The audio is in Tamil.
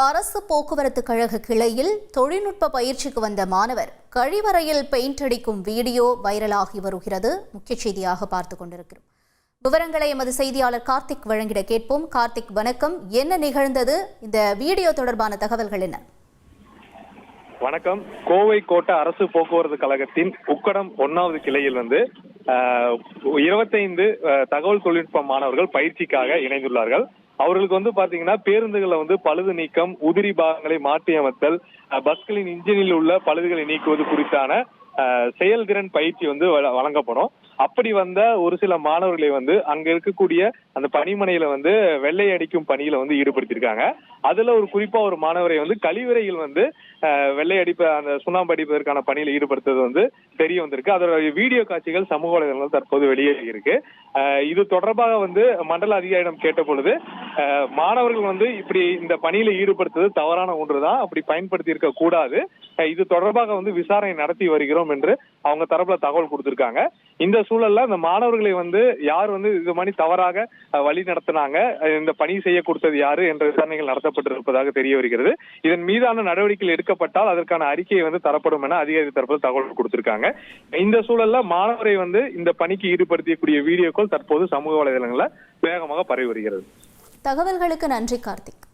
அரசு போக்குவரத்து கழக கிளையில் தொழில்நுட்ப பயிற்சிக்கு வந்த மாணவர் கழிவறையில் பெயிண்ட் அடிக்கும் வீடியோ வைரலாகி வருகிறது. முக்கிய செய்தியாக பார்த்துக் கொண்டிருக்கிறோம். விவரங்களை எமது செய்தியாளர் கார்த்திக் வழங்கிட கேட்போம். கார்த்திக், வணக்கம். என்ன நிகழ்ந்தது? இந்த வீடியோ தொடர்பான தகவல்கள் என்ன? வணக்கம். கோவை கோட்ட அரசு போக்குவரத்து கழகத்தின் உக்கடம் 1வது கிளையில் 25 தகவல் தொழில்நுட்ப மாணவர்கள் பயிற்சிக்காக இணைந்துள்ளார்கள். அவர்களுக்கு பாத்தீங்கன்னா பேருந்துகளை பழுது நீக்கம், உதிரி பாகங்களை மாற்றியமைத்தல், பஸ்களின் இன்ஜினில் உள்ள பழுதுகளை நீக்குவது குறித்தான செயல்திறன் பயிற்சி வழங்கப்படும். அப்படி வந்த ஒரு சில மாணவர்களை அங்க இருக்கக்கூடிய அந்த பணிமனையில வெள்ளை அடிக்கும் பணியில ஈடுபடுத்திருக்காங்க. அதுல ஒரு குறிப்பா ஒரு மாணவரை கழிவறையில் வெள்ளை அந்த சுண்ணாம்பு அடிப்பதற்கான பணியில ஈடுபடுத்துவது தெரிய வந்திருக்கு. அதோட வீடியோ காட்சிகள் சமூக வலைதளங்கள் தற்போது வெளியேறி இருக்கு. இது தொடர்பாக மண்டல அதிகாரியிடம் கேட்ட பொழுது மாணவர்கள் இப்படி இந்த பணியில ஈடுபடுத்துவது தவறான ஒன்றுதான், அப்படி பயன்படுத்தி இருக்க கூடாது, இது தொடர்பாக விசாரணை நடத்தி வருகிறோம் என்று அவங்க தரப்புல தகவல் கொடுத்திருக்காங்க. இந்த சூழல்ல இந்த மாணவர்களை யார் இது மாதிரி தவறாக வழி நடத்தினாங்க, இந்த பணி செய்ய கொடுத்தது யாரு என்ற விசாரணைகள் நடத்தப்பட்டிருப்பதாக தெரிய வருகிறது. இதன் மீதான நடவடிக்கைகள் எடுக்கப்பட்டால் அதற்கான அறிக்கையை தரப்படும் என அதிகாரி தரப்புல தகவல் கொடுத்திருக்காங்க. இந்த சூழல்ல மாணவரை இந்த பணிக்கு ஈடுபடுத்தக்கூடிய வீடியோக்கள் தற்போது சமூக வலைதளங்கள்ல வேகமாக பரவி வருகிறது. தகவல்களுக்கு நன்றி கார்த்திக்.